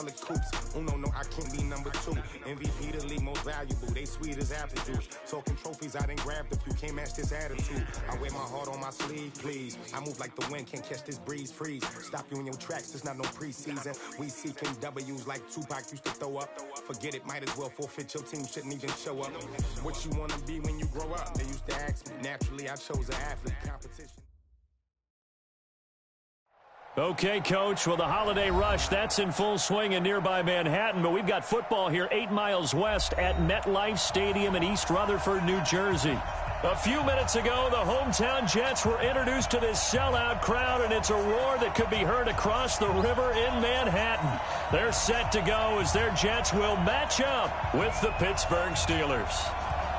colored coops. Uno, no, I can't be number 2. MVP the league most valuable. They sweet as apple juice. Talking trophies, I didn't grab the few. Can't match this attitude. I wear my heart on my sleeve, please. I move like the wind, can't catch this breeze. Freeze. Stop you in your tracks. There's not no preseason. We seeking W's like Tupac used to throw up. Forget it, might as well forfeit. Your team shouldn't even show up. What you wanna be when you grow up? They used to ask me. Naturally, I chose an athlete competition. Okay, Coach. Well, the holiday rush, that's in full swing in nearby Manhattan, but we've got football here 8 miles west at MetLife Stadium in East Rutherford, New Jersey. A few minutes ago, the hometown Jets were introduced to this sellout crowd, and it's a roar that could be heard across the river in Manhattan. They're set to go as their Jets will match up with the Pittsburgh Steelers.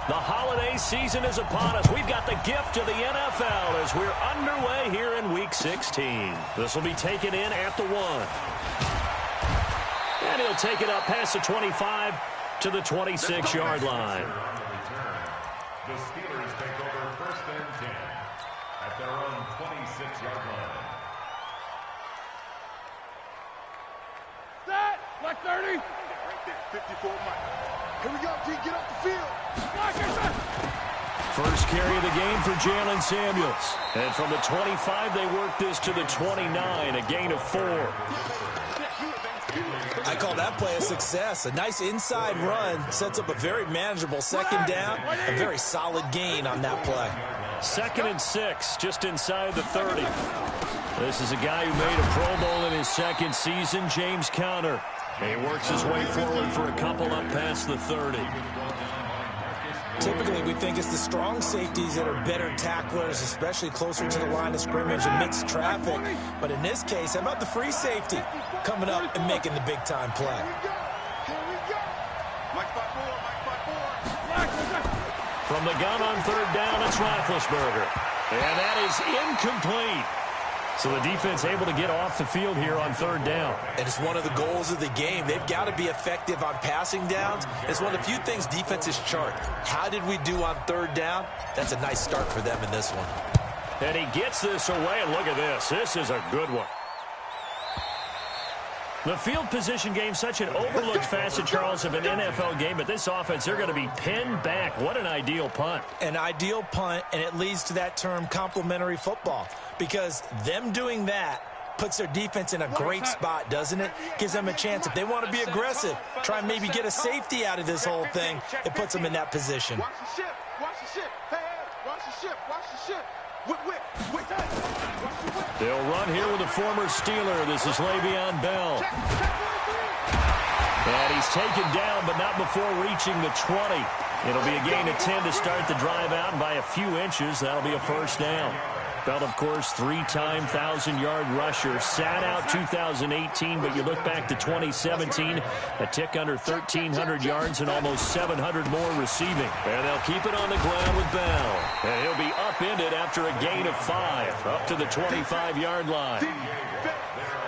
The holiday season is upon us. We've got the gift of the NFL as we're underway here in Week 16. This will be taken in at the 1. And he'll take it up past the 25 to the 26-yard line. The Steelers take over 1st and 10 at their own 26-yard line. Set! Black 30! Right there, 54 Mike. Here we go, G. Get off the field. First carry of the game for Jalen Samuels. And from the 25, they work this to the 29, a gain of 4. I call that play a success. A nice inside run sets up a very manageable 2nd down. A very solid gain on that play. 2nd and 6, just inside the 30. This is a guy who made a Pro Bowl in his 2nd season, James Conner. He works his way forward for a couple up past the 30. Typically, we think it's the strong safeties that are better tacklers, especially closer to the line of scrimmage amidst traffic. But in this case, how about the free safety coming up and making the big-time play? From the gun on 3rd down, it's Roethlisberger. And that is incomplete. So the defense able to get off the field here on 3rd down. And it's one of the goals of the game. They've got to be effective on passing downs. It's one of the few things defenses chart. How did we do on 3rd down? That's a nice start for them in this one. And he gets this away, and look at this. This is a good one. The field position game, such an overlooked facet, Charles, of an NFL game, but this offense, they're going to be pinned back. What an ideal punt. An ideal punt, and it leads to that term complementary football, because them doing that puts their defense in a great spot, doesn't it? Gives them a chance. If they want to be aggressive, try and maybe get a safety out of this whole thing, it puts them in that position. Watch the ship. Watch the ship. Hey, watch the ship. Watch the ship. Whip. They'll run here with a former Steeler. This is Le'Veon Bell. And he's taken down, but not before reaching the 20. It'll be a gain of 10 to start the drive out, and by a few inches, that'll be a 1st down. Bell, of course, 3-time 1,000-yard rusher. Sat out 2018, but you look back to 2017, a tick under 1,300 yards and almost 700 more receiving. And they'll keep it on the ground with Bell. And he'll be upended after a gain of 5, up to the 25-yard line.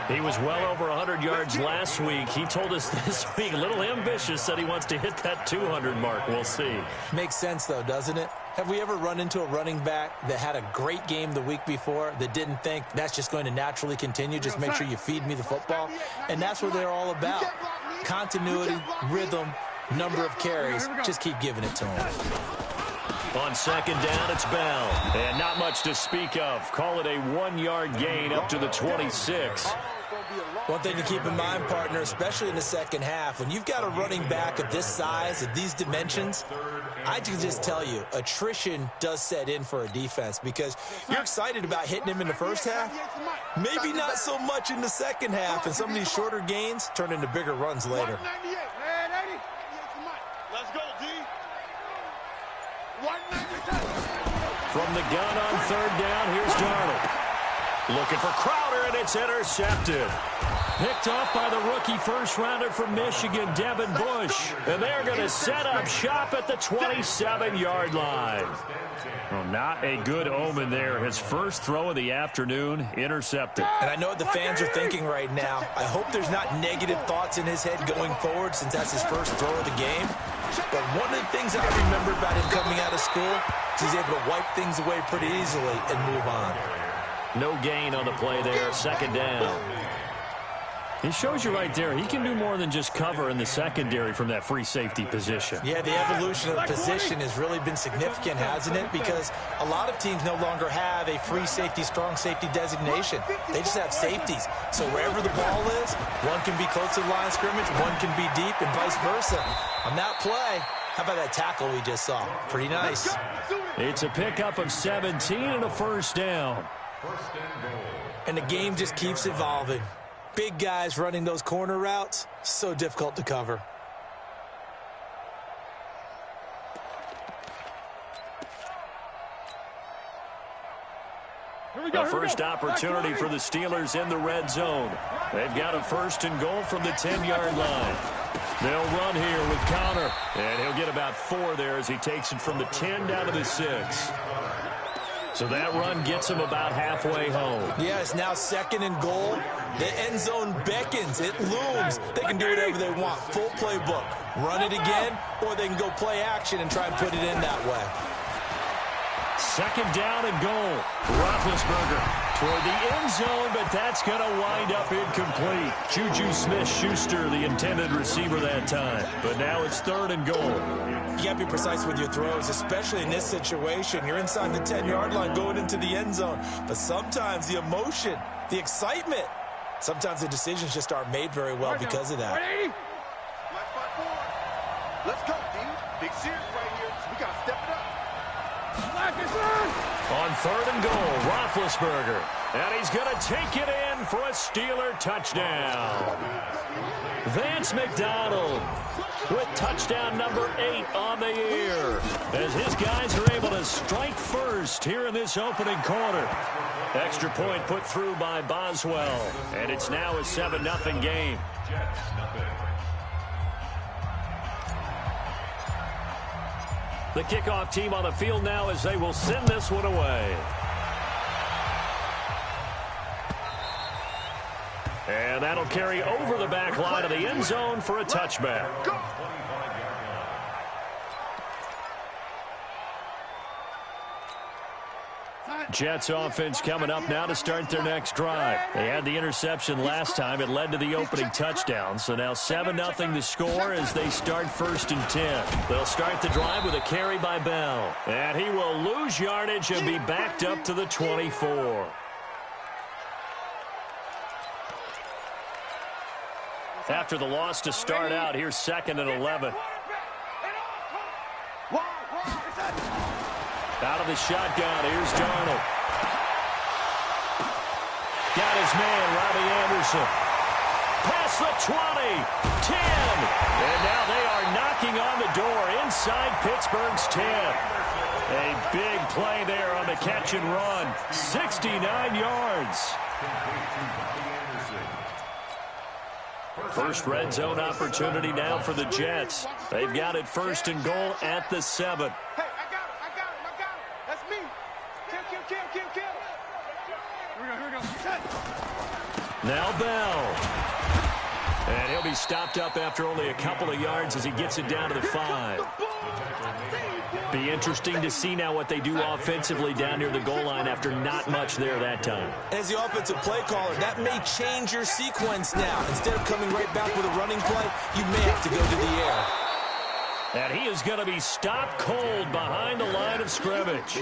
He was well over 100 yards last week. He told us this week, a little ambitious, said he wants to hit that 200 mark. We'll see. Makes sense, though, doesn't it? Have we ever run into a running back that had a great game the week before that didn't think that's just going to naturally continue? Just make sure you feed me the football. And that's what they're all about. Continuity, rhythm, number of carries. Just keep giving it to him. On 2nd down, it's Bell. And not much to speak of. Call it a 1-yard gain up to the 26. One thing to keep in mind, partner, especially in the 2nd half, when you've got a running back of this size, of these dimensions, I can just tell you, attrition does set in for a defense because you're excited about hitting him in the 1st half. Maybe not so much in the 2nd half, and some of these shorter gains turn into bigger runs later. Let's go, D. From the gun on 3rd down, here's Darnold. Looking for Crowder, and it's intercepted. Picked off by the rookie first-rounder from Michigan, Devin Bush. And they're going to set up shop at the 27-yard line. Well, not a good omen there. His first throw of the afternoon, intercepted. And I know what the fans are thinking right now. I hope there's not negative thoughts in his head going forward since that's his first throw of the game. But one of the things I remember about him coming out of school is he's able to wipe things away pretty easily and move on. No gain on the play there, 2nd down. He shows you right there, he can do more than just cover in the secondary from that free safety position. Yeah, the evolution of the position has really been significant, hasn't it? Because a lot of teams no longer have a free safety, strong safety designation. They just have safeties. So wherever the ball is, one can be close to the line of scrimmage, one can be deep, and vice versa. On that play, how about that tackle we just saw? Pretty nice. It's a pickup of 17 and a first down. And the game just keeps evolving. Big guys running those corner routes, so difficult to cover. A first opportunity for the Steelers in the red zone. They've got a first and goal from the 10-yard line. They'll run here with Connor, and he'll get about 4 there as he takes it from the 10 down to the 6. So that run gets him about halfway home. Yeah, it's now second and goal. The end zone beckons. It looms. They can do whatever they want. Full playbook. Run it again, or they can go play action and try and put it in that way. Second down and goal. Roethlisberger toward the end zone, but that's going to wind up incomplete. Juju Smith-Schuster, the intended receiver that time. But now it's third and goal. You got to be precise with your throws, especially in this situation. You're inside the 10-yard line going into the end zone. But sometimes the emotion, the excitement, sometimes the decisions just aren't made very well because of that. Let's go, team. Big series right here. We got to step it up. On third and goal, Roethlisberger. And he's going to take it in for a Steeler touchdown. Vance McDonald with touchdown number 8 on the year, as his guys are able to strike first here in this opening quarter. Extra point put through by Boswell, and it's now a 7-0 game. The kickoff team on the field now as they will send this one away. And that'll carry over the back line of the end zone for a touchback. Jets offense coming up now to start their next drive. They had the interception last time. It led to the opening touchdown. So now 7-0 to score as they start first and 10. They'll start the drive with a carry by Bell. And he will lose yardage and be backed up to the 24. After the loss to start out, here's 2nd and 11. Out of the shotgun, here's Darnold. Got his man, Robbie Anderson. Past the 20, 10. And now they are knocking on the door inside Pittsburgh's 10. A big play there on the catch and run. 69 yards. First red zone opportunity now for the Jets. They've got it first and goal at the 7. Hey, I got him. That's me. Kill. Here we go. Now Bell. And he'll be stopped up after only a couple of yards as he gets it down to the 5. Be interesting to see now what they do offensively down near the goal line after not much there that time. As the offensive play caller, that may change your sequence now. Instead of coming right back with a running play, you may have to go to the air. And he is going to be stopped cold behind the line of scrimmage.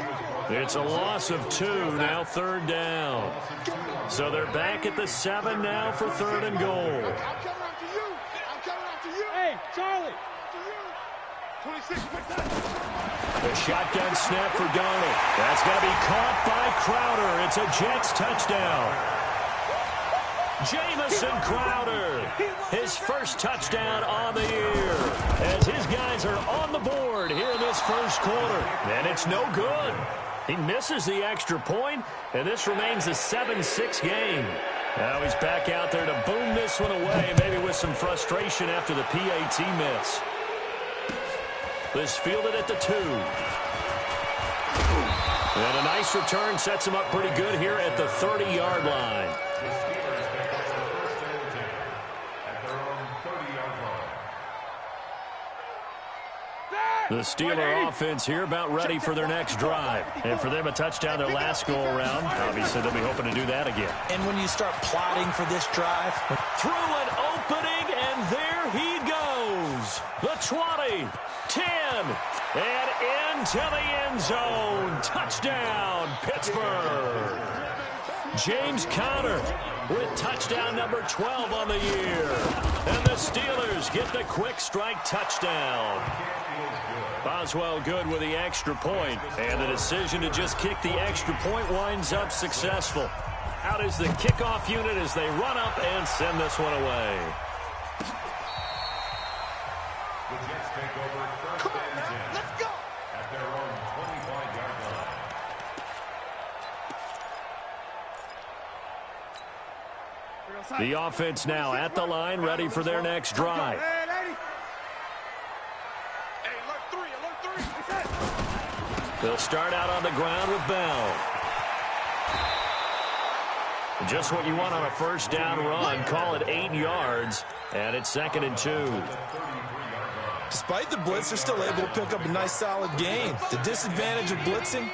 It's a loss of 2, now third down. So they're back at the 7 now for third and goal. I'm coming after you. Hey, Charlie. 26, the shotgun snap for Darnold. That's going to be caught by Crowder. It's a Jets touchdown. Jamison Crowder, his first touchdown on the year, as his guys are on the board here in this first quarter. And it's no good. He misses the extra point, and this remains a 7-6 game. Now he's back out there to boom this one away, maybe with some frustration after the PAT miss. This fielded at the 2. And a nice return sets him up pretty good here at the 30-yard line. The Steeler offense here about ready for their next drive. And for them, a touchdown their last go-around. Obviously, they'll be hoping to do that again. And when you start plotting for this drive, through an opening, and there he goes. The 20, 10, and into the end zone. Touchdown, Pittsburgh. James Conner with touchdown number 12 on the year. And the Steelers get the quick strike touchdown. Boswell good with the extra point, and the decision to just kick the extra point winds up successful. Out is the kickoff unit as they run up and send this one away. The Jets take over first and 10. Let's go. At their own 25-yard line. The offense now at the line, ready for their next drive. They'll start out on the ground with Bell. Just what you want on a first down run. Call it 8 yards, and it's 2nd and 2. despite the blitz, they're still able to pick up a nice, solid gain. The disadvantage of blitzing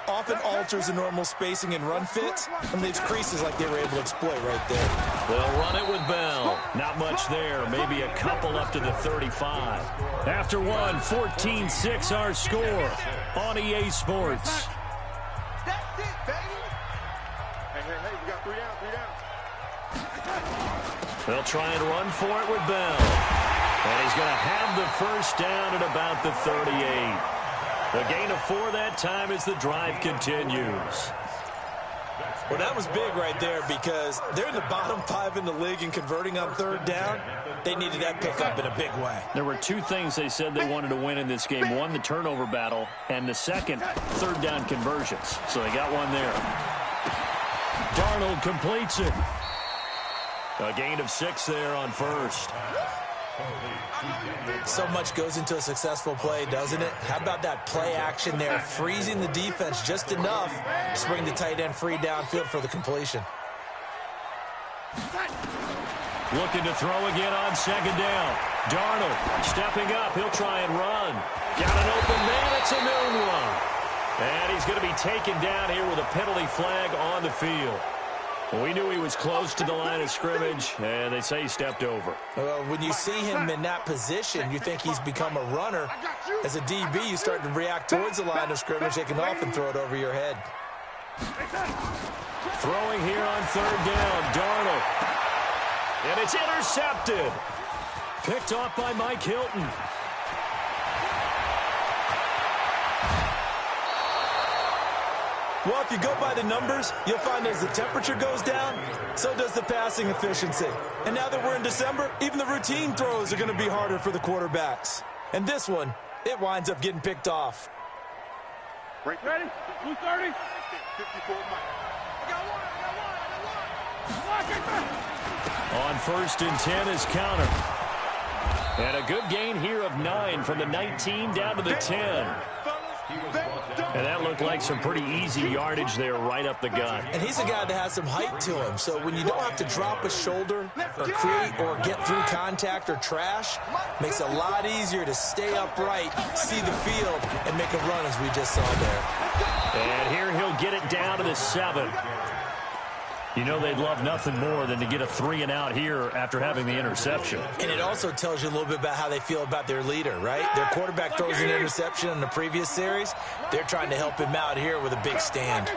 often alters the normal spacing and run fits and leaves creases like they were able to exploit right there. They'll run it with Bell. Not much there. Maybe a couple up to the 35. After one, 14-6 our score on EA Sports. That's it, baby. Hey, we got 3 down. They'll try and run for it with Bell. And he's going to have the first down at about the 38. The gain of 4 that time as the drive continues. Well, that was big right there because they're in the bottom 5 in the league and converting on 3rd down. They needed that pickup in a big way. There were 2 things they said they wanted to win in this game. One, the turnover battle, and the second, 3rd down conversions. So they got one there. Darnold completes it. A gain of 6 there on first. So much goes into a successful play, doesn't it? How about that play action there, freezing the defense just enough to bring the tight end free downfield for the completion. Looking to throw again on 2nd down. Darnold stepping up. He'll try and run. Got an open man. It's a noon run. And he's going to be taken down here with a penalty flag on the field. We knew he was close to the line of scrimmage, and they say he stepped over. Well, when you see him in that position, you think he's become a runner. As a DB, you start to react towards the line of scrimmage. They can often throw it over your head. Throwing here on 3rd down, Darnold. And it's intercepted. Picked off by Mike Hilton. Well, if you go by the numbers, you'll find as the temperature goes down, so does the passing efficiency. And now that we're in December, even the routine throws are going to be harder for the quarterbacks. And this one, it winds up getting picked off. Ready? 230. 54 Mike. I got one. On 1st and 10 is Counter. And a good gain here of 9 from the 19 down to the 10. And that looked like some pretty easy yardage there right up the gut. And he's a guy that has some height to him, so when you don't have to drop a shoulder or create or get through contact or trash, makes it a lot easier to stay upright, see the field, and make a run as we just saw there. And here he'll get it down to the 7. You know they'd love nothing more than to get a 3 and out here after having the interception. And it also tells you a little bit about how they feel about their leader, right? Their quarterback throws an interception in the previous series. They're trying to help him out here with a big stand.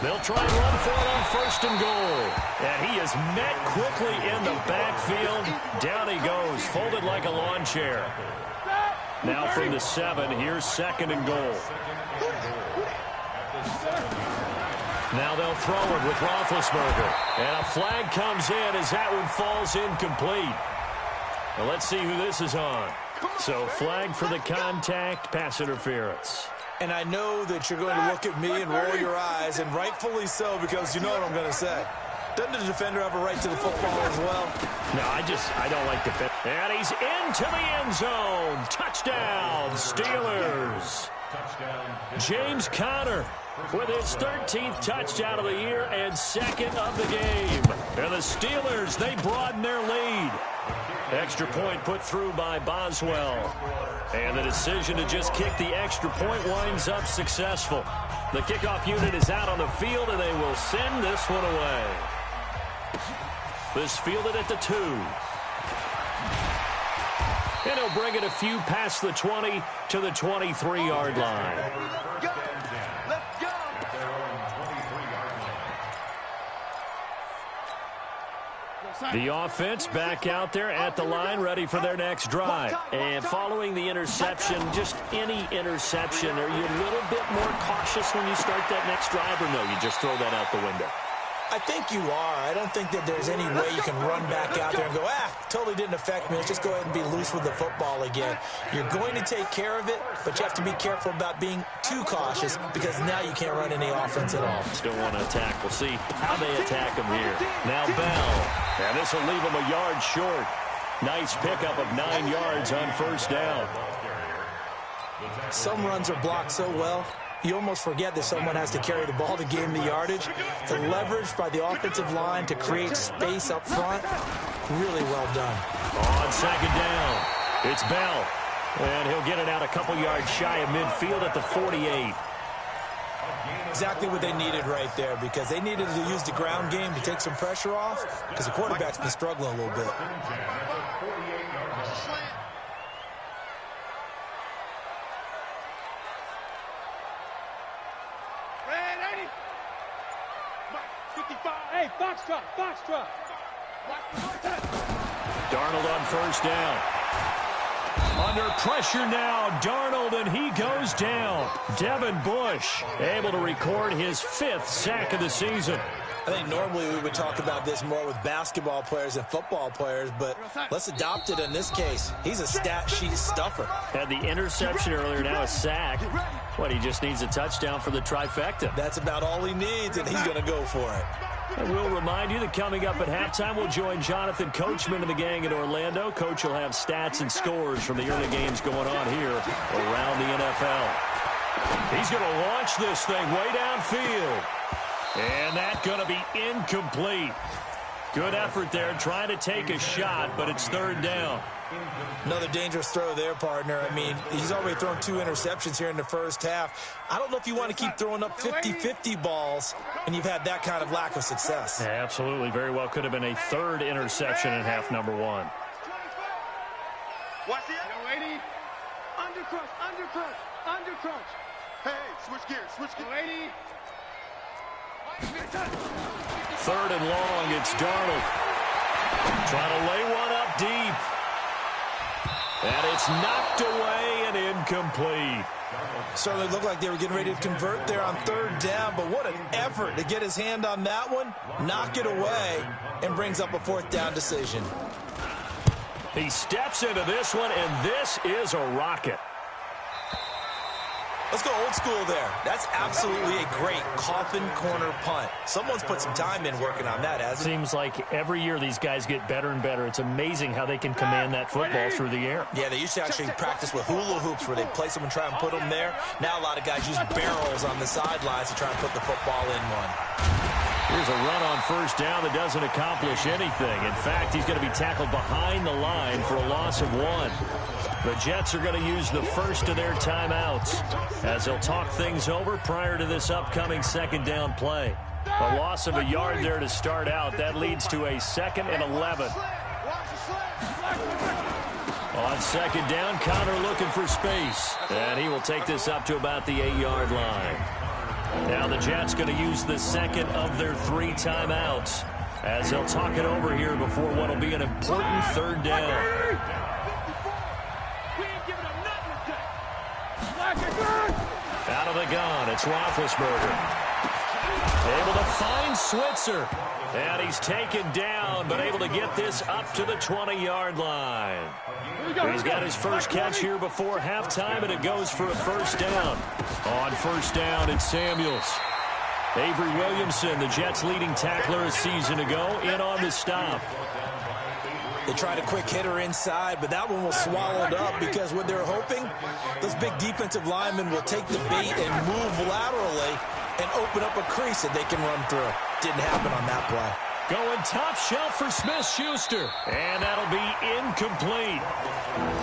They'll try and run for it on 1st and goal. And he is met quickly in the backfield. Down he goes, folded like a lawn chair. Now from the 7, here's 2nd and goal. Now they'll throw it with Roethlisberger. And a flag comes in as that one falls incomplete. Well, let's see who this is on. So flag for the contact, pass interference. And I know that you're going to look at me and roll your eyes, and rightfully so, because you know what I'm going to say. Doesn't the defender have a right to the football as well? No, I don't like defense. And he's into the end zone. Touchdown, Steelers. James Conner with his 13th touchdown of the year and 2nd of the game. And the Steelers, they broaden their lead. Extra point put through by Boswell. And the decision to just kick the extra point winds up successful. The kickoff unit is out on the field, and they will send this one away. This fielded at the 2. And he'll bring it a few past the 20 to the 23-yard line. Let's go. The offense back out there at the line, ready for their next drive. And following the interception, just any interception, are you a little bit more cautious when you start that next drive, or no, you just throw that out the window? I think you are. I don't think that there's any way you can run back out there and go, totally didn't affect me. Let's just go ahead and be loose with the football again. You're going to take care of it, but you have to be careful about being too cautious because now you can't run any offense at all. Still want to attack. We'll see how they attack him here. Now Bell. And this will leave him a yard short. Nice pickup of 9 yards on first down. Some runs are blocked so well, you almost forget that someone has to carry the ball to gain the yardage. The leverage by the offensive line to create space up front, really well done. On second down, it's Bell. And he'll get it out a couple yards shy of midfield at the 48. Exactly what they needed right there, because they needed to use the ground game to take some pressure off, because the quarterback's been struggling a little bit. Hey, Foxtrot. Darnold on first down. Under pressure now, Darnold, and he goes down. Devin Bush able to record his 5th sack of the season. I think normally we would talk about this more with basketball players and football players, but let's adopt it in this case. He's a stat sheet stuffer. Had the interception earlier, now a sack. What, he just needs a touchdown for the trifecta. That's about all he needs, and he's going to go for it. And we'll remind you that coming up at halftime, we'll join Jonathan Coachman and the gang in Orlando. Coach will have stats and scores from the early games going on here around the NFL. He's going to launch this thing way downfield. And that's going to be incomplete. Good effort there, trying to take a shot, but it's third down. Another dangerous throw there, partner. I mean, he's already thrown 2 interceptions here in the first half. I don't know if you want to keep throwing up 50-50 balls when you've had that kind of lack of success. Yeah, absolutely. Very well could have been a 3rd interception in half number 1. Watch it. Lady. Undercrunch. Hey, switch gears. Lady. 3rd and long, it's Darnold. Trying to lay one up deep. And it's knocked away and incomplete. Certainly looked like they were getting ready to convert there on 3rd down, but what an effort to get his hand on that one, knock it away, and brings up a 4th down decision. He steps into this one, and this is a rocket. Let's go old school there. That's absolutely a great coffin corner punt. Someone's put some time in working on that, hasn't it? Seems like every year these guys get better and better. It's amazing how they can command that football through the air. Yeah, they used to actually practice with hula hoops where they place them and try and put them there. Now a lot of guys use barrels on the sidelines to try and put the football in one. Here's a run on first down that doesn't accomplish anything. In fact, he's going to be tackled behind the line for a loss of 1. The Jets are going to use the first of their timeouts as they'll talk things over prior to this upcoming 2nd down play. A loss of a yard there to start out. That leads to a 2nd and 11. On 2nd down, Connor looking for space. And he will take this up to about the 8-yard line. Now the Jets going to use the 2nd of their 3 timeouts as they'll talk it over here before what will be an important 3rd down. Out of the gun, it's Roethlisberger. Able to find Switzer. And he's taken down, but able to get this up to the 20-yard line. He's got his first catch here before halftime, and it goes for a 1st down. On 1st down, it's Samuels. Avery Williamson, the Jets' leading tackler a season ago, in on the stop. They tried a quick hitter inside, but that one was swallowed up because what they're hoping, those big defensive linemen will take the bait and move laterally and open up a crease that they can run through. Didn't happen on that play. Going top shelf for Smith-Schuster. And that'll be incomplete.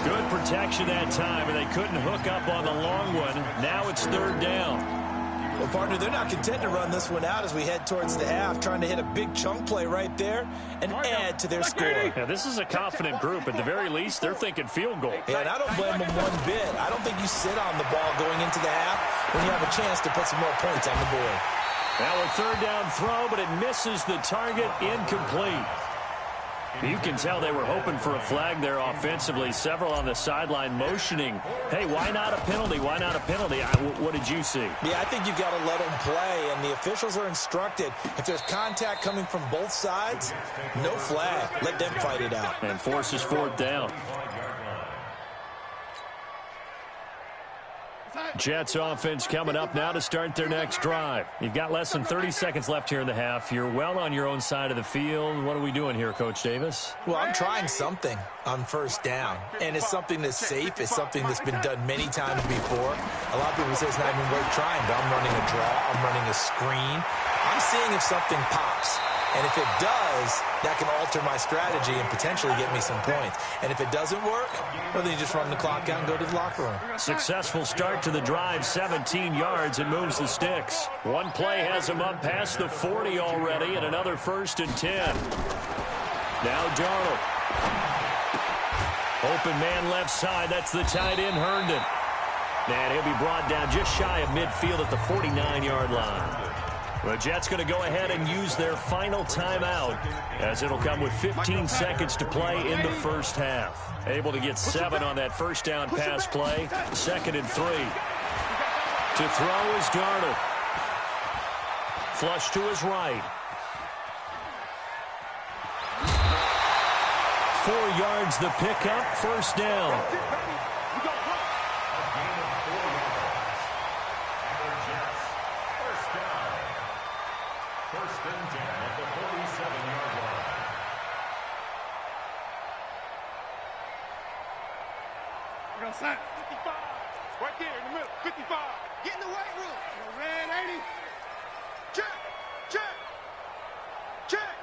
Good protection that time, and they couldn't hook up on the long one. Now it's third down. Well, partner, they're not content to run this one out as we head towards the half, trying to hit a big chunk play right there and add to their score. Yeah, this is a confident group. At the very least, they're thinking field goal. Yeah, and I don't blame them one bit. I don't think you sit on the ball going into the half when you have a chance to put some more points on the board. Now a third down throw, but it misses the target, incomplete. You can tell they were hoping for a flag there offensively. Several on the sideline motioning, hey, why not a penalty? Why not a penalty? What did you see? Yeah, I think you've got to let them play, and the officials are instructed. If there's contact coming from both sides, no flag. Let them fight it out. And forces fourth down. Jets offense coming up now to start their next drive. You've got less than 30 seconds left here in the half. You're well on your own side of the field. What are we doing here, Coach Davis? Well, I'm trying something on first down, and it's something that's safe. It's something that's been done many times before. A lot of people say it's not even worth trying, but I'm running a draw. I'm running a screen. I'm seeing if something pops. And if it does, that can alter my strategy and potentially get me some points. And if it doesn't work, well, then you just run the clock out and go to the locker room. Successful start to the drive, 17 yards, and moves the sticks. One play has him up past the 40 already, and another 1st and 10. Now Darnold. Open man left side. That's the tight end, Herndon. And he'll be brought down just shy of midfield at the 49-yard line. The Jets going to go ahead and use their final timeout as it'll come with 15 seconds to play in the first half. Able to get 7 on that first down pass play. 2nd and 3. To throw is Darnold. Flush to his right. 4 yards the pickup. First down. Right there in the middle, 55. Get in the weight room. Red 80. Check, check, check.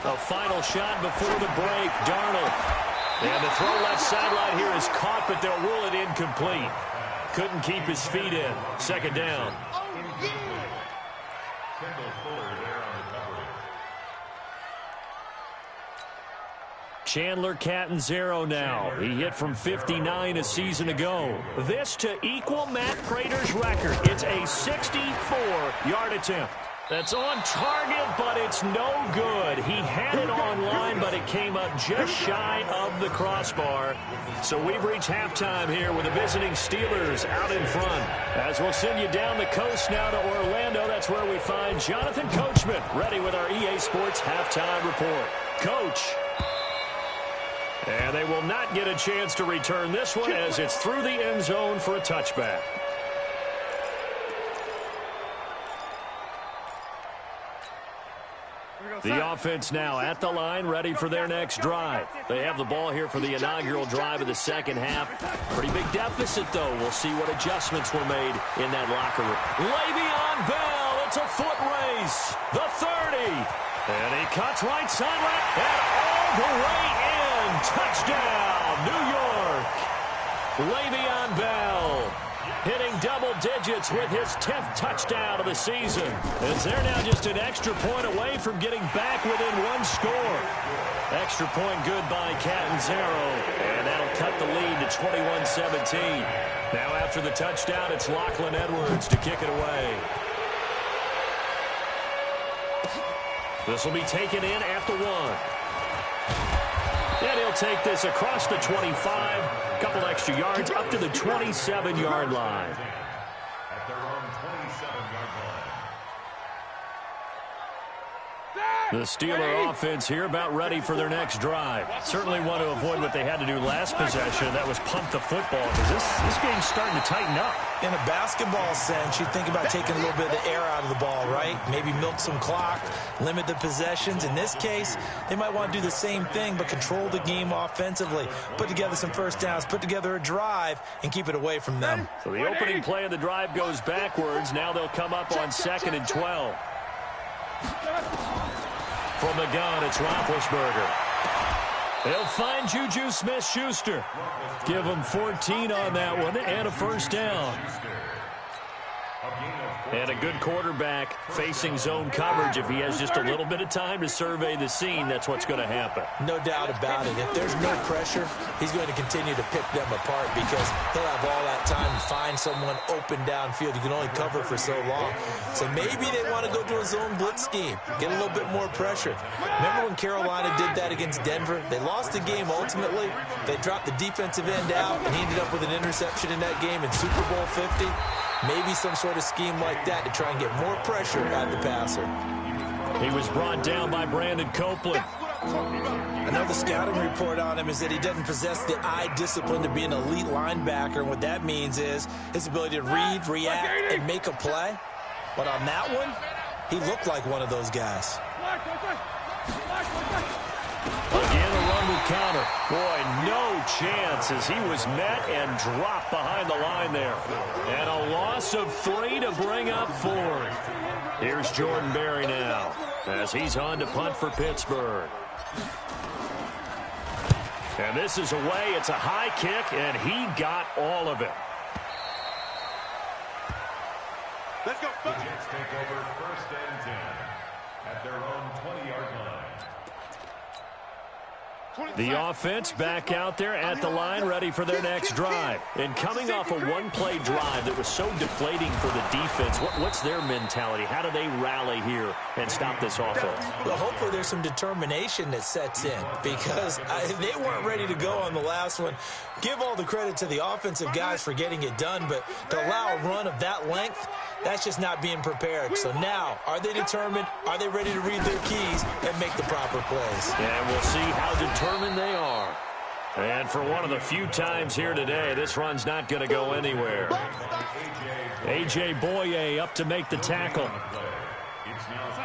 A final shot before the break. Darnold. And the throw left sideline here is caught, but they'll rule it incomplete. Couldn't keep his feet in. 2nd down. Chandler Catanzaro now. He hit from 59 a season ago. This to equal Matt Prater's record. It's a 64-yard attempt. That's on target, but it's no good. He had it online, but it came up just shy of the crossbar. So we've reached halftime here with the visiting Steelers out in front. As we'll send you down the coast now to Orlando, that's where we find Jonathan Coachman, ready with our EA Sports halftime report. Coach. And they will not get a chance to return this one as it's through the end zone for a touchback. The offense now at the line, ready for their next drive. They have the ball here for the inaugural drive of the second half. Pretty big deficit, though. We'll see what adjustments were made in that locker room. Le'Veon Bell, it's a foot race. The 30. And he cuts right sideline and all the way in. Touchdown, New York. Le'Veon Bell hitting double digits with his 10th touchdown of the season. As they're now just an extra point away from getting back within one score. Extra point good by Catanzaro. And that'll cut the lead to 21-17. Now after the touchdown, it's Lachlan Edwards to kick it away. This will be taken in at the 1. And he'll take this across the 25. A couple extra yards up to the 27-yard line. At their own 27-yard line. The Steeler offense here about ready for their next drive. Certainly want to avoid what they had to do last possession. That was pump the football because this game's starting to tighten up. In a basketball sense, you think about taking a little bit of the air out of the ball, right? Maybe milk some clock, limit the possessions. In this case, they might want to do the same thing but control the game offensively. Put together some first downs, put together a drive, and keep it away from them. So the opening play of the drive goes backwards. Now they'll come up on 2nd and 12. From the gun, it's Roethlisberger. They'll find Juju Smith-Schuster. Give him 14 on that one and a first down. And a good quarterback facing zone coverage. If he has just a little bit of time to survey the scene, that's what's going to happen. No doubt about it. If there's no pressure, he's going to continue to pick them apart because he'll have all that time to find someone open downfield. You can only cover for so long. So maybe they want to go to a zone blitz scheme, get a little bit more pressure. Remember when Carolina did that against Denver? They lost the game ultimately. They dropped the defensive end out, and he ended up with an interception in that game in Super Bowl 50. Maybe some sort of scheme like that to try and get more pressure at the passer. He was brought down by Brandon Copeland. Another scouting report on him is that he doesn't possess the eye discipline to be an elite linebacker. And what that means is his ability to read, react, and make a play. But on that one, he looked like one of those guys. Again, a run with counter. Boy, no chance as he was met and dropped behind the line there. And a loss of 3 to bring up 4. Here's Jordan Berry now as he's on to punt for Pittsburgh. And this is away. It's a high kick, and he got all of it. Let's go. The Jets take over 1st and 10 at their own 20-yard line. The offense back out there at the line, ready for their next drive. And coming off a one-play drive that was so deflating for the defense, what's their mentality? How do they rally here and stop this offense? Well, hopefully there's some determination that sets in because they weren't ready to go on the last one. Give all the credit to the offensive guys for getting it done, but to allow a run of that length, that's just not being prepared. So now, are they determined? Are they ready to read their keys and make the proper plays? And we'll see how determined they are. And for one of the few times here today, this run's not going to go anywhere. A.J. Boye up to make the tackle.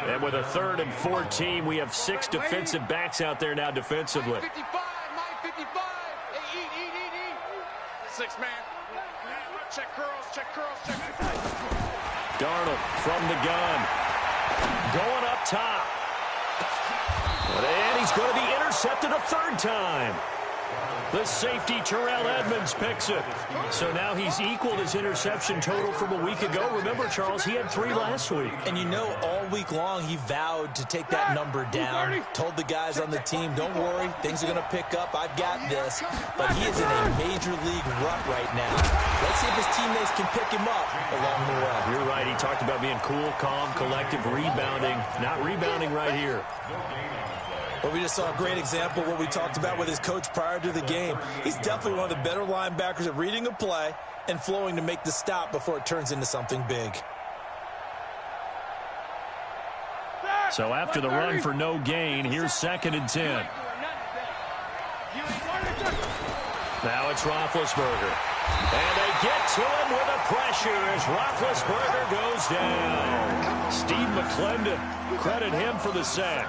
And with a 3rd and 14, we have 6 defensive backs out there now defensively. 55, my 55. Hey, eat. 6 man. Check curls, check. Darnold from the gun. Going up top. And he's going to be intercepted a 3rd time. The safety, Terrell Edmonds, picks it. So now he's equaled his interception total from a week ago. Remember, Charles, he had 3 last week. And you know, all week long, he vowed to take that number down. Told the guys on the team, don't worry, things are going to pick up. I've got this. But he is in a major league rut right now. Let's see if his teammates can pick him up along the way. You're right. He talked about being cool, calm, collective, rebounding. Not rebounding right here. But we just saw a great example of what we talked about with his coach prior to the game. He's definitely one of the better linebackers at reading a play and flowing to make the stop before it turns into something big. So after the run for no gain, here's 2nd and 10. Now it's Roethlisberger. And they get to him with a pressure as Roethlisberger goes down. Steve McClendon, credit him for the sack.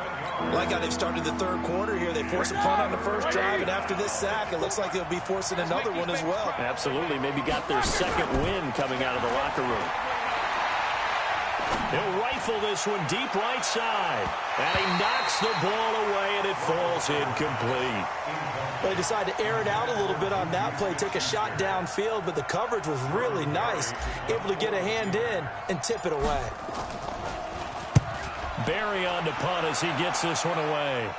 Like how they've started the 3rd quarter here. They force a punt on the first drive, and after this sack, it looks like they'll be forcing another one as well. Absolutely. Maybe got their 2nd win coming out of the locker room. He'll rifle this one deep right side. And he knocks the ball away, and it falls incomplete. They decided to air it out a little bit on that play, take a shot downfield, but the coverage was really nice. Able to get a hand in and tip it away. Berry on to punt as he gets this one away.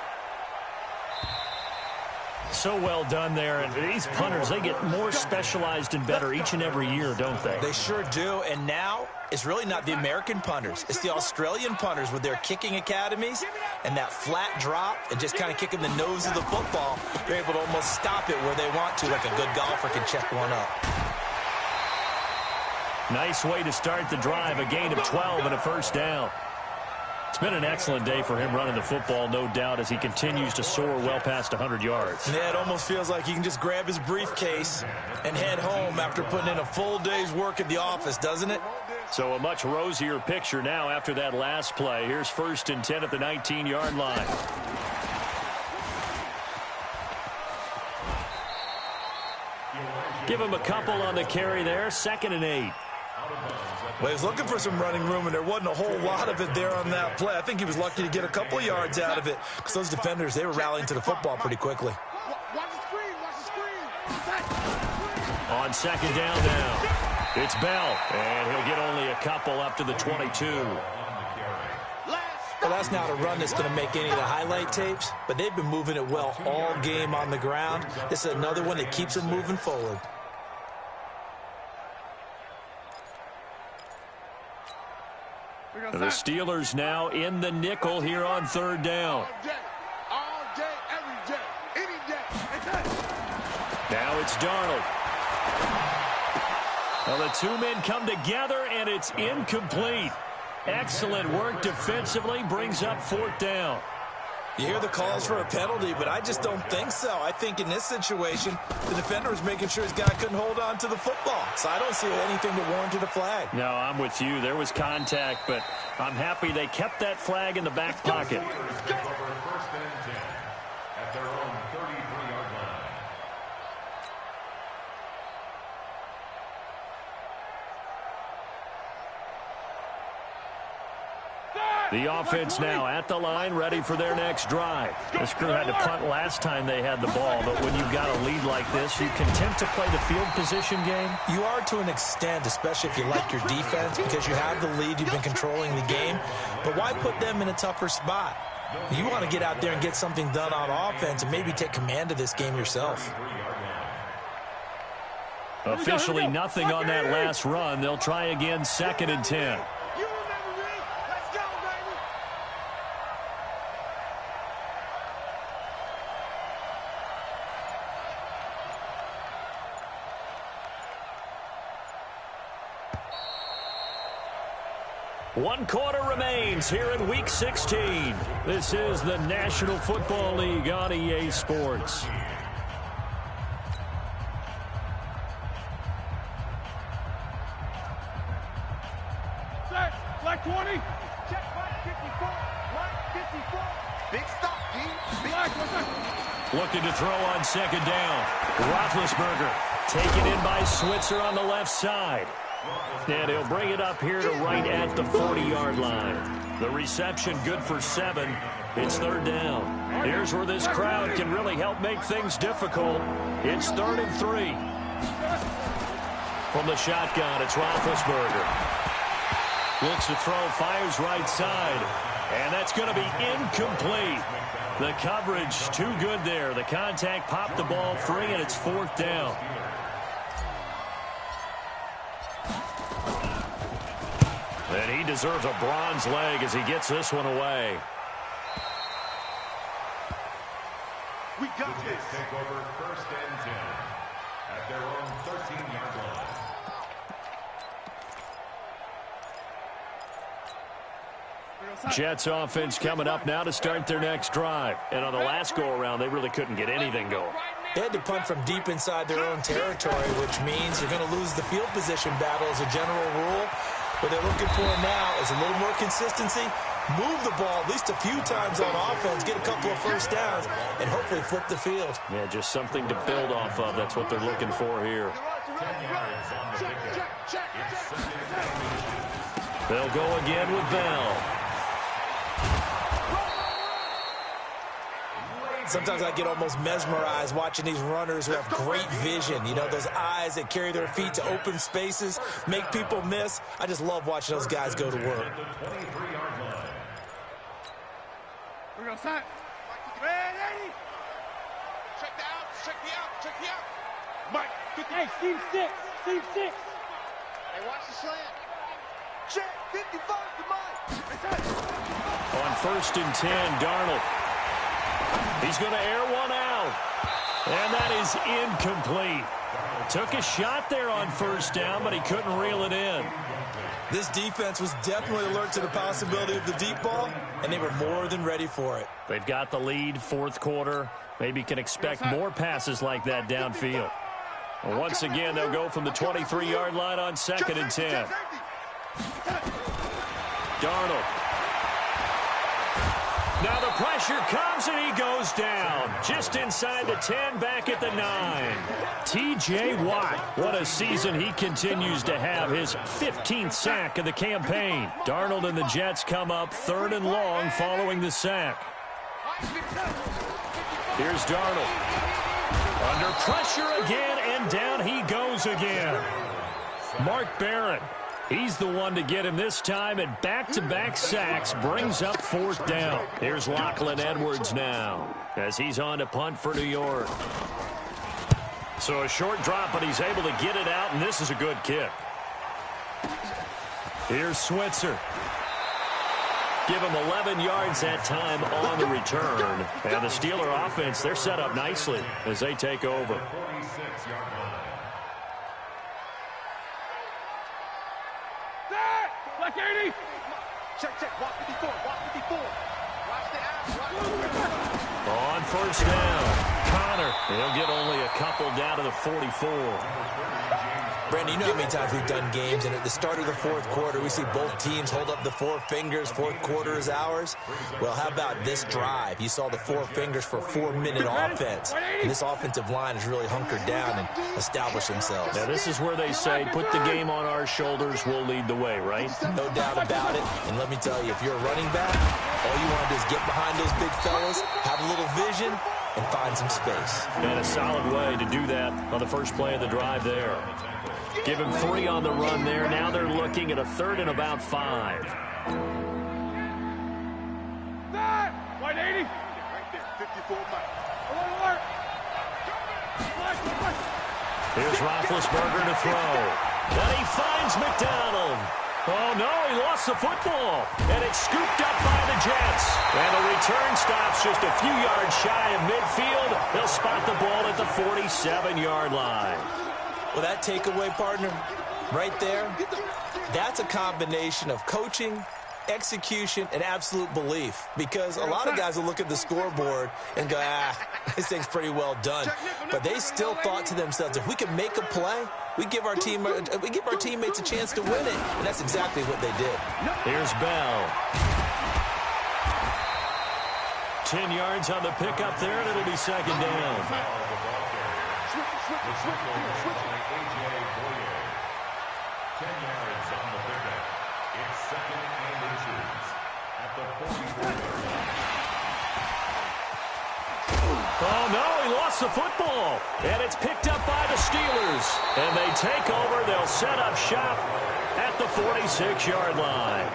So well done there. And these punters, they get more specialized and better each and every year, don't they? They sure do. And now it's really not the American punters. It's the Australian punters with their kicking academies and that flat drop and just kind of kicking the nose of the football. They're able to almost stop it where they want to, like a good golfer can check one up. Nice way to start the drive. A gain of 12 and a first down. It's been an excellent day for him running the football, no doubt, as he continues to soar well past 100 yards. Yeah, it almost feels like he can just grab his briefcase and head home after putting in a full day's work at the office, doesn't it? So a much rosier picture now after that last play. Here's 1st and 10 at the 19-yard line. Give him a couple on the carry there. 2nd and 8. Well, he was looking for some running room, and there wasn't a whole lot of it there on that play. I think he was lucky to get a couple of yards out of it because those defenders, they were rallying to the football pretty quickly. Watch the screen, watch the screen. On second down now, it's Bell, and he'll get only a couple up to the 22. Well, that's not a run that's going to make any of the highlight tapes, but they've been moving it well all game on the ground. This is another one that keeps them moving forward. The Steelers now in the nickel here on third down. All day, every day, any day. Now it's Darnold. Well, the two men come together, and it's incomplete. Excellent work defensively, brings up fourth down. You hear the calls for a penalty, but I just don't think so. I think in this situation, the defender was making sure his guy couldn't hold on to the football. So I don't see anything that warranted a flag. No, I'm with you. There was contact, but I'm happy they kept that flag in the back pocket. First and 10 at their own 33-yard line. The offense now at the line, ready for their next drive. This crew had to punt last time they had the ball, but when you've got a lead like this, you content to play the field position game? You are to an extent, especially if you like your defense, because you have the lead, you've been controlling the game. But why put them in a tougher spot? You want to get out there and get something done on offense and maybe take command of this game yourself. Officially nothing on that last run. They'll try again, second and 10. You remember me? Let's go, baby. One quarter remains here in Week 16. This is the National Football League on EA Sports. Black 20. Check black 54. Black 54. Big stop, D. Black, what's that? Looking to throw on second down. Roethlisberger taken in by Switzer on the left side. And he'll bring it up here to right at the 40-yard line. The reception good for 7. It's third down. Here's where this crowd can really help make things difficult. It's 3rd and 3. From the shotgun, it's Roethlisberger. Looks to throw, fires right side. And that's going to be incomplete. The coverage too good there. The contact popped the ball free, and it's 4th down. And he deserves a bronze leg as he gets this one away. We got this. Take over 1st and 10 at their own 13-yard line. Jets offense coming up now to start their next drive. And on the last go-around, they really couldn't get anything going. They had to punt from deep inside their own territory, which means you're going to lose the field position battle as a general rule. What they're looking for now is a little more consistency, move the ball at least a few times on offense, get a couple of first downs, and hopefully flip the field. Yeah, just something to build off of. That's what they're looking for here. 10 yards on the pickup. They'll go again with Bell. Sometimes I get almost mesmerized watching these runners who have great vision. You know, those eyes that carry their feet to open spaces, make people miss. I just love watching those guys go to work. We're going to sign. Red 80. Check the out, check the out, check the out. Mike, 50. Hey, Steve 6, Steve 6. Hey, watch the slant. Check, 55 to Mike. On 1st and 10, Darnold. He's going to air one out. And that is incomplete. Took a shot there on 1st down, but he couldn't reel it in. This defense was definitely alert to the possibility of the deep ball, and they were more than ready for it. They've got the lead, 4th quarter. Maybe can expect more passes like that downfield. Well, once again, they'll go from the 23-yard line on 2nd and 10. Darnold. Now the pressure comes and he goes down. Just inside the 10, back at the 9. T.J. Watt, what a season he continues to have. His 15th sack of the campaign. Darnold and the Jets come up 3rd and long following the sack. Here's Darnold. Under pressure again, and down he goes again. Mark Barron. He's the one to get him this time, and back-to-back sacks brings up 4th down. Here's Lachlan Edwards now as he's on to punt for New York. So a short drop, but he's able to get it out, and this is a good kick. Here's Switzer. Give him 11 yards that time on the return. And the Steeler offense, they're set up nicely as they take over. Black 80. Check. Walk 54. Watch the ass. On 1st down, Connor. He'll get only a couple down to the 44. Brandon, you know how many times we've done games, and at the start of the 4th quarter, we see both teams hold up the 4 fingers. 4th quarter is ours. Well, how about this drive? You saw the 4 fingers for a 4-minute offense. And this offensive line has really hunkered down and established themselves. Now, this is where they say, put the game on our shoulders, we'll lead the way, right? No doubt about it. And let me tell you, if you're a running back, all you want to do is get behind those big fellas, have a little vision, and find some space. And a solid way to do that on the first play of the drive there. Give him 3 on the run there. Now they're looking at a 3rd and about 5. White 80. Right there, 54 Mike. Alert. Here's Roethlisberger to throw. Then he finds McDonald. Oh, no, he lost the football. And it's scooped up by the Jets. And the return stops just a few yards shy of midfield. They'll spot the ball at the 47-yard line. Well, that takeaway, partner, right there, that's a combination of coaching, execution, and absolute belief. Because a lot of guys will look at the scoreboard and go, this thing's pretty well done. But they still thought to themselves, if we can make a play, we give our teammates a chance to win it. And that's exactly what they did. Here's Bell. 10 yards on the pickup there, and it'll be 2nd down. Switch. 10 yards on the pickup. It's 2nd and inches at the 44. Oh, no, he lost the football. And it's picked up by the Steelers. And they take over. They'll set up shop at the 46-yard line.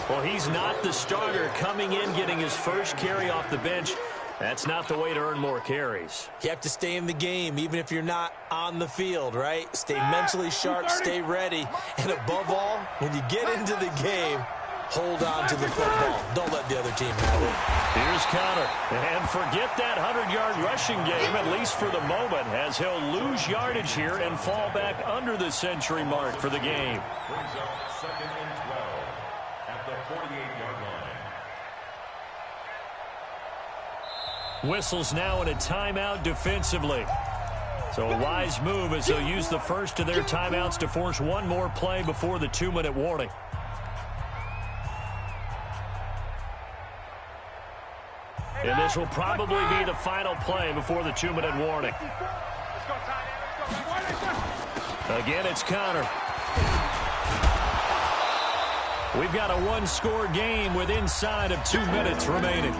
Well, he's not the starter coming in, getting his first carry off the bench. That's not the way to earn more carries. You have to stay in the game, even if you're not on the field, right? Stay mentally sharp, stay ready. And above all, when you get into the game, hold on to the football. Don't let the other team have it. Here's Connor. And forget that 100-yard rushing game, at least for the moment, as he'll lose yardage here and fall back under the century mark for the game. Brings up 2nd and 12 at the 48-yard line. Whistles now in a timeout defensively. So a wise move as they'll use the first of their timeouts to force one more play before the 2-minute warning. And this will probably be the final play before the 2-minute warning. Again, it's Connor. We've got a one-score game with inside of 2 minutes remaining.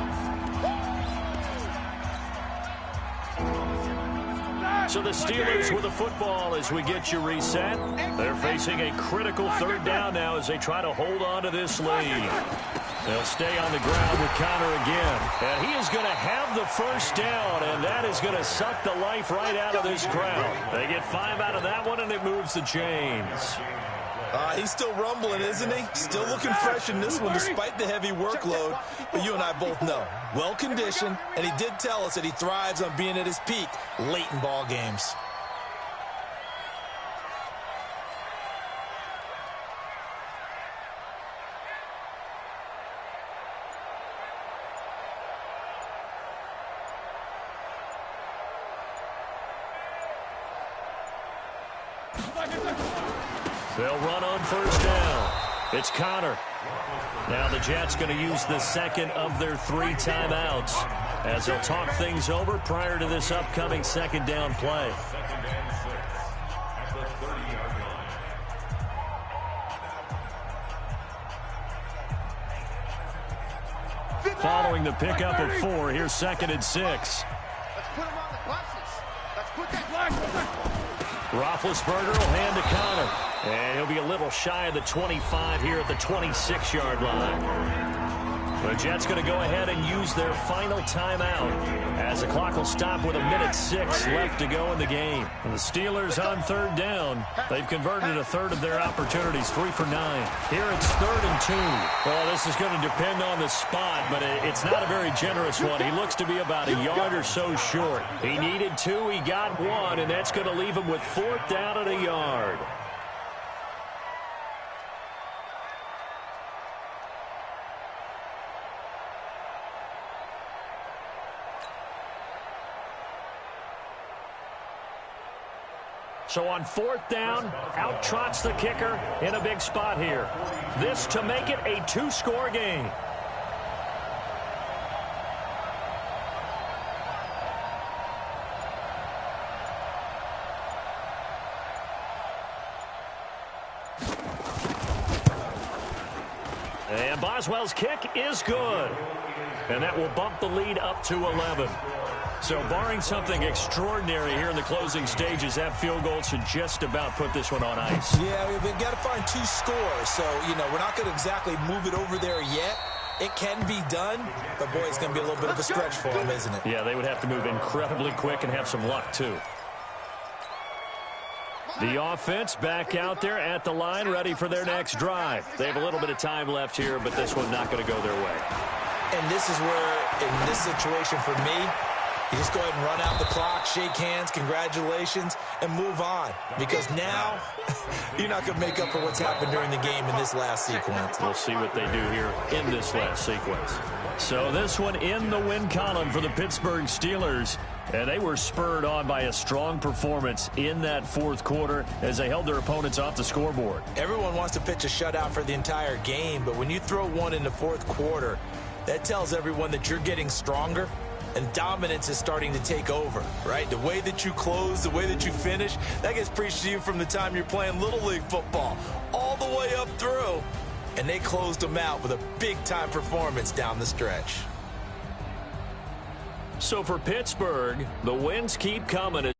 So the Steelers with the football as we get you reset. They're facing a critical 3rd down now as they try to hold on to this lead. They'll stay on the ground with Connor again. And he is going to have the first down, and that is going to suck the life right out of this crowd. They get 5 out of that one, and it moves the chains. He's still rumbling, isn't he? Still looking fresh in this one despite the heavy workload. But you and I both know, well-conditioned, and he did tell us that he thrives on being at his peak late in ball games. They'll run on first down. It's Connor. Now the Jets going to use the second of their 3 timeouts as they'll talk things over prior to this upcoming second down play. Following the pickup of 4, here's 2nd and 6. Let's put him on the buses. Let's put that flag. Roethlisberger will hand to Connor. And he'll be a little shy of the 25 here at the 26-yard line. The Jets going to go ahead and use their final timeout as the clock will stop with 1:06 left to go in the game. And the Steelers on 3rd down. They've converted 1/3 of their opportunities, 3 for 9. Here it's 3rd and 2. Well, this is going to depend on the spot, but it's not a very generous one. He looks to be about a yard or so short. He needed 2, he got 1, and that's going to leave him with 4th down and a yard. So on 4th down, out trots the kicker in a big spot here. This to make it a 2-score game. And Boswell's kick is good. And that will bump the lead up to 11. So barring something extraordinary here in the closing stages, that field goal should just about put this one on ice. Yeah, we've got to find 2 scores. So, we're not going to exactly move it over there yet. It can be done, but, boy, it's going to be a little bit of a stretch for them, isn't it? Yeah, they would have to move incredibly quick and have some luck, too. The offense back out there at the line, ready for their next drive. They have a little bit of time left here, but this one's not going to go their way. And this is where, in this situation for me, you just go ahead and run out the clock, shake hands, congratulations, and move on. Because now, you're not going to make up for what's happened during the game in this last sequence. We'll see what they do here in this last sequence. So this one in the win column for the Pittsburgh Steelers. And they were spurred on by a strong performance in that 4th quarter as they held their opponents off the scoreboard. Everyone wants to pitch a shutout for the entire game, but when you throw one in the 4th quarter, that tells everyone that you're getting stronger. And dominance is starting to take over, right? The way that you close, the way that you finish, that gets preached to you from the time you're playing Little League football all the way up through. And they closed them out with a big-time performance down the stretch. So for Pittsburgh, the wins keep coming.